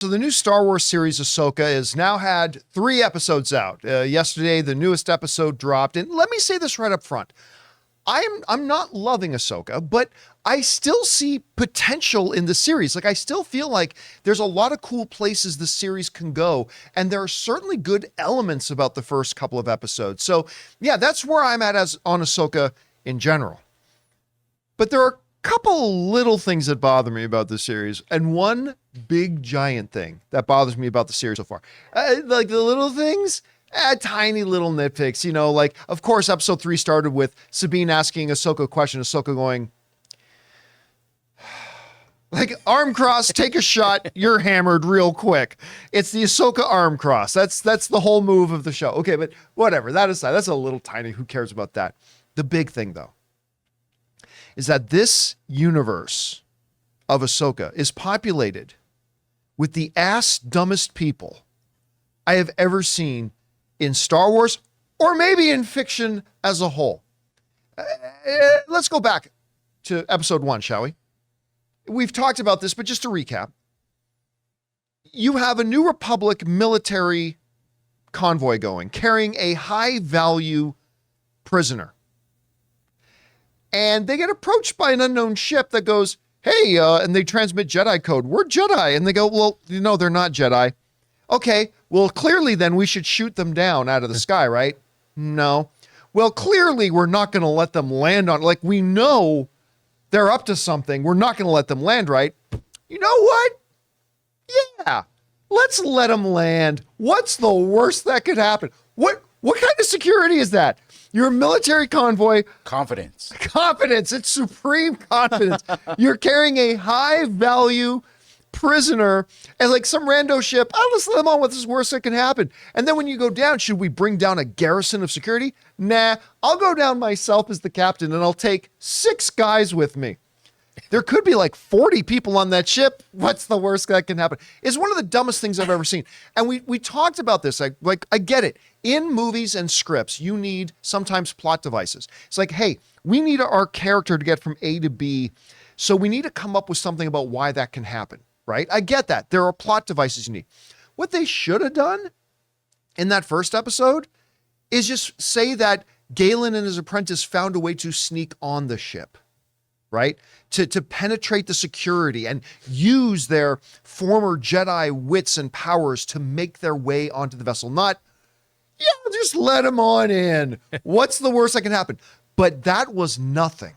So the new Star Wars series Ahsoka has now had 3 episodes out. Yesterday, the newest episode dropped. And let me say this right up front. I'm not loving Ahsoka, but I still see potential in the series. Like, I still feel like there's a lot of cool places the series can go. And there are certainly good elements about the first couple of episodes. So yeah, that's where I'm at on Ahsoka in general. But there are couple little things that bother me about this series, and one big giant thing that bothers me about the series so far. Like the little things, tiny little nitpicks, like, of course, episode 3 started with Sabine asking Ahsoka a question, Ahsoka going, like, arm cross, take a shot, you're hammered real quick. It's the Ahsoka arm cross. That's the whole move of the show. Okay, but whatever, that aside, that's a little tiny, who cares about that? The big thing, though, is that this universe of Ahsoka is populated with the dumbest people I have ever seen in Star Wars, or maybe in fiction as a whole. Let's go back to episode 1, shall we? We've talked about this, but just to recap, you have a New Republic military convoy going, carrying a high-value prisoner. And they get approached by an unknown ship that goes, hey, and they transmit Jedi code. We're Jedi. And they go, well, they're not Jedi. Okay, well, clearly then we should shoot them down out of the sky, right? No. Well, clearly we're not going to let them land on, like, we know they're up to something. We're not going to let them land, right? You know what? Yeah, let's let them land. What's the worst that could happen? What kind of security is that? You're a military convoy. Confidence. It's supreme confidence. You're carrying a high value prisoner and like some rando ship. Oh, let's let them on. What's the worst that can happen? And then when you go down, should we bring down a garrison of security? Nah, I'll go down myself as the captain and I'll take 6 guys with me. There could be like 40 people on that ship. What's the worst that can happen? It's one of the dumbest things I've ever seen. And we talked about this. I get it. In movies and scripts, you need sometimes plot devices. It's like, hey, we need our character to get from A to B. So we need to come up with something about why that can happen, right? I get that. There are plot devices you need. What they should have done in that first episode is just say that Galen and his apprentice found a way to sneak on the ship, right? To penetrate the security and use their former Jedi wits and powers to make their way onto the vessel. Not, yeah, just let them on in. What's the worst that can happen? But that was nothing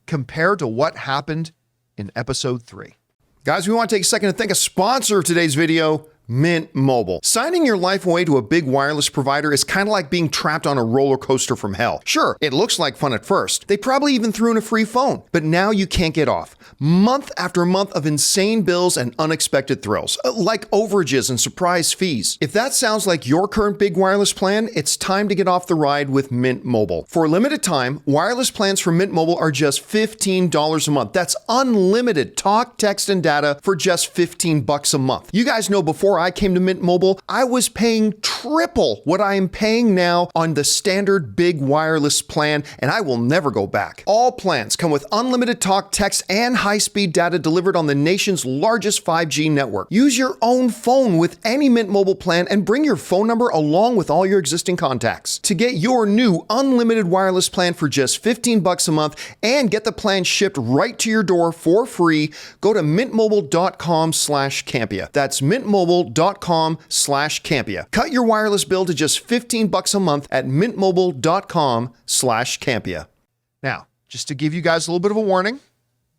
compared to what happened in episode 3. Guys, we want to take a second to thank a sponsor of today's video, Mint Mobile. Signing your life away to a big wireless provider is kind of like being trapped on a roller coaster from hell. Sure, it looks like fun at first. They probably even threw in a free phone, but now you can't get off. Month after month of insane bills and unexpected thrills, like overages and surprise fees. If that sounds like your current big wireless plan, it's time to get off the ride with Mint Mobile. For a limited time, wireless plans from Mint Mobile are just $15 a month. That's unlimited talk, text, and data for just $15 a month. You guys know before I came to Mint Mobile, I was paying triple what I am paying now on the standard big wireless plan, and I will never go back. All plans come with unlimited talk, text, and high-speed data delivered on the nation's largest 5G network. Use your own phone with any Mint Mobile plan and bring your phone number along with all your existing contacts. To get your new unlimited wireless plan for just $15 a month and get the plan shipped right to your door for free, go to mintmobile.com/Campea. That's mintmobile.com/Campea. Cut your wireless bill to just $15 a month at mintmobile.com/Campea. Now, just to give you guys a little bit of a warning,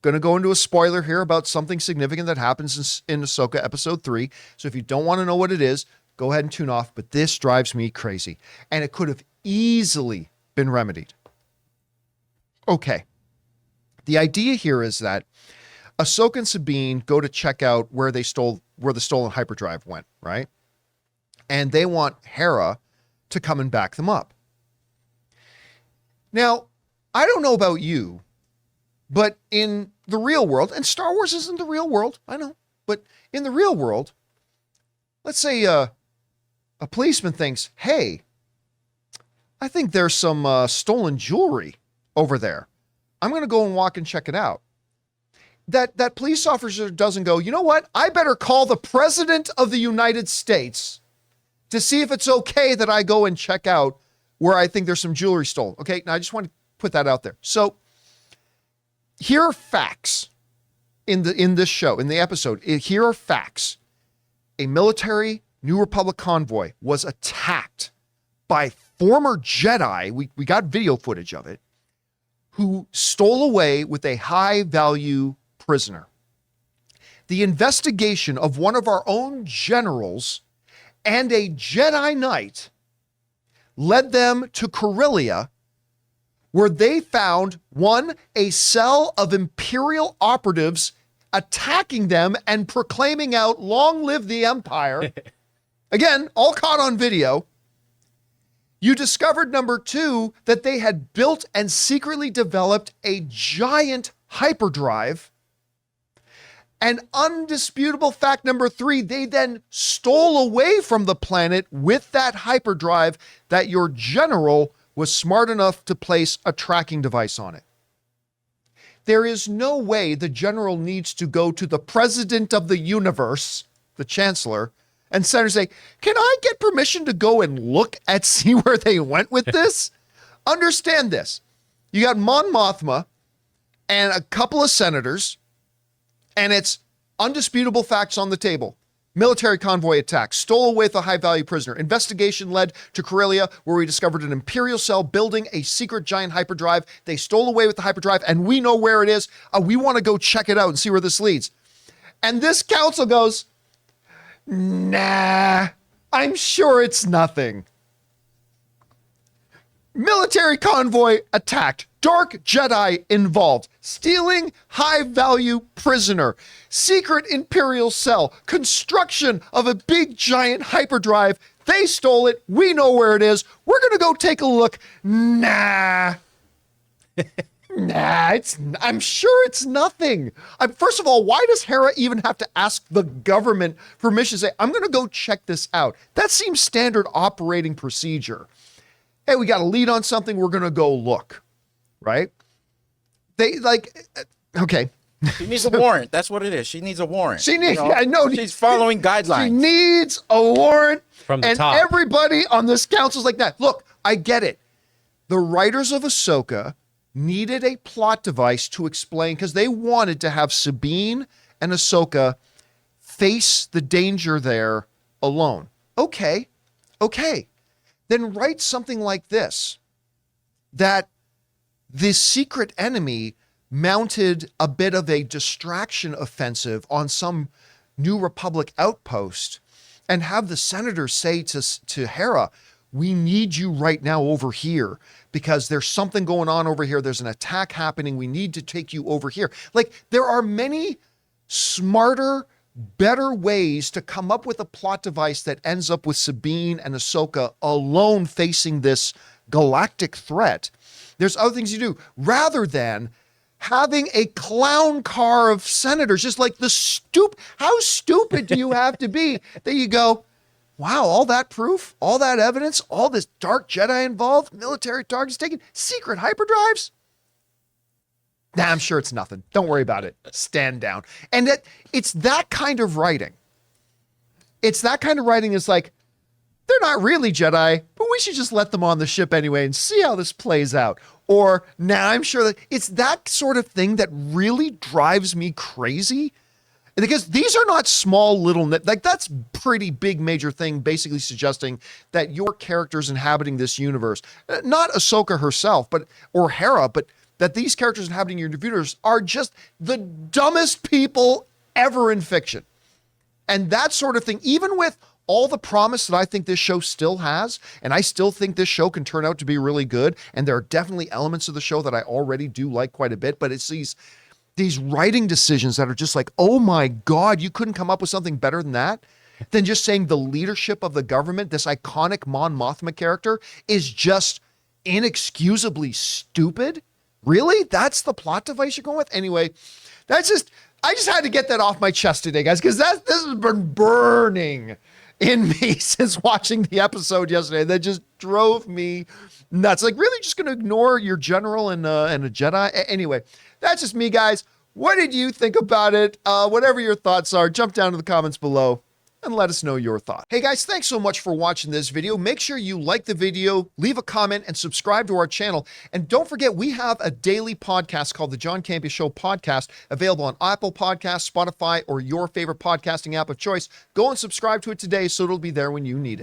going to go into a spoiler here about something significant that happens in Ahsoka episode 3. So if you don't want to know what it is, go ahead and tune off. But this drives me crazy. And it could have easily been remedied. Okay. The idea here is that Ahsoka and Sabine go to check out where the stolen hyperdrive went, right? And they want Hera to come and back them up. Now, I don't know about you, but in the real world, and Star Wars isn't the real world, I know, but in the real world, let's say a policeman thinks, hey, I think there's some stolen jewelry over there. I'm going to go and walk and check it out. that police officer doesn't go, you know what? I better call the president of the United States to see if it's okay that I go and check out where I think there's some jewelry stolen. Okay, now I just want to put that out there. So here are facts in this show, in the episode. Here are facts. A military New Republic convoy was attacked by former Jedi, we got video footage of it, who stole away with a high-value prisoner. The investigation of one of our own generals and a Jedi Knight led them to Corellia, where they found, one, a cell of Imperial operatives attacking them and proclaiming out, "Long live the Empire." Again, all caught on video. You discovered, number two, that they had built and secretly developed a giant hyperdrive. And undisputable fact number three, they then stole away from the planet with that hyperdrive that your general was smart enough to place a tracking device on it. There is no way the general needs to go to the president of the universe, the chancellor, and say, can I get permission to go and look at see where they went with this? Understand this. You got Mon Mothma and a couple of senators, and it's undisputable facts on the table. Military convoy attack, stole away with a high-value prisoner. Investigation led to Corellia, where we discovered an Imperial cell building a secret giant hyperdrive. They stole away with the hyperdrive, and we know where it is. We want to go check it out and see where this leads. And this council goes, nah, I'm sure it's nothing. Military convoy attacked. Dark Jedi involved. Stealing high-value prisoner. Secret Imperial cell. Construction of a big giant hyperdrive. They stole it. We know where it is. We're going to go take a look. Nah. I'm sure it's nothing. First of all, why does Hera even have to ask the government permission to say, I'm going to go check this out? That seems standard operating procedure. Hey, we got a lead on something. We're going to go look. Right? Okay. She needs a warrant. That's what it is. She needs a warrant. She needs, I know. She's following guidelines. She needs a warrant. From the and top. Everybody on this council's like that. Look, I get it. The writers of Ahsoka needed a plot device to explain, because they wanted to have Sabine and Ahsoka face the danger there alone. Okay. Then write something like this, that the secret enemy mounted a bit of a distraction offensive on some New Republic outpost, and have the senators say to Hera, we need you right now over here because there's something going on over here. There's an attack happening. We need to take you over here. Like, there are many smarter, better ways to come up with a plot device that ends up with Sabine and Ahsoka alone facing this galactic threat. There's other things you do rather than having a clown car of senators, just like how stupid do you have to be that you go, wow, all that proof, all that evidence, all this dark Jedi involved, military targets taken, secret hyperdrives? Nah, I'm sure it's nothing. Don't worry about it. Stand down. And it's that kind of writing. It's that kind of writing is like, they're not really Jedi, but we should just let them on the ship anyway and see how this plays out. Or, nah, I'm sure that it's that sort of thing that really drives me crazy. Because these are not small little, that's pretty big major thing, basically suggesting that your characters inhabiting this universe, not Ahsoka herself, or Hera, but that these characters inhabiting your universe are just the dumbest people ever in fiction. And that sort of thing, even with all the promise that I think this show still has, and I still think this show can turn out to be really good, and there are definitely elements of the show that I already do like quite a bit, but it's these writing decisions that are just like, oh my God, you couldn't come up with something better than that? Than just saying the leadership of the government, this iconic Mon Mothma character, is just inexcusably stupid? Really? That's the plot device you're going with? Anyway, I just had to get that off my chest today, guys, because this has been burning in me since watching the episode yesterday. That just drove me nuts. Like, really just going to ignore your general and a Jedi? Anyway, that's just me, guys. What did you think about it? Whatever your thoughts are, jump down to the comments below and let us know your thoughts. Hey guys, thanks so much for watching this video. Make sure you like the video, leave a comment, and subscribe to our channel. And don't forget, we have a daily podcast called the John Campea Show podcast, available on Apple Podcasts, Spotify, or your favorite podcasting app of choice. Go and subscribe to it today so it'll be there when you need it.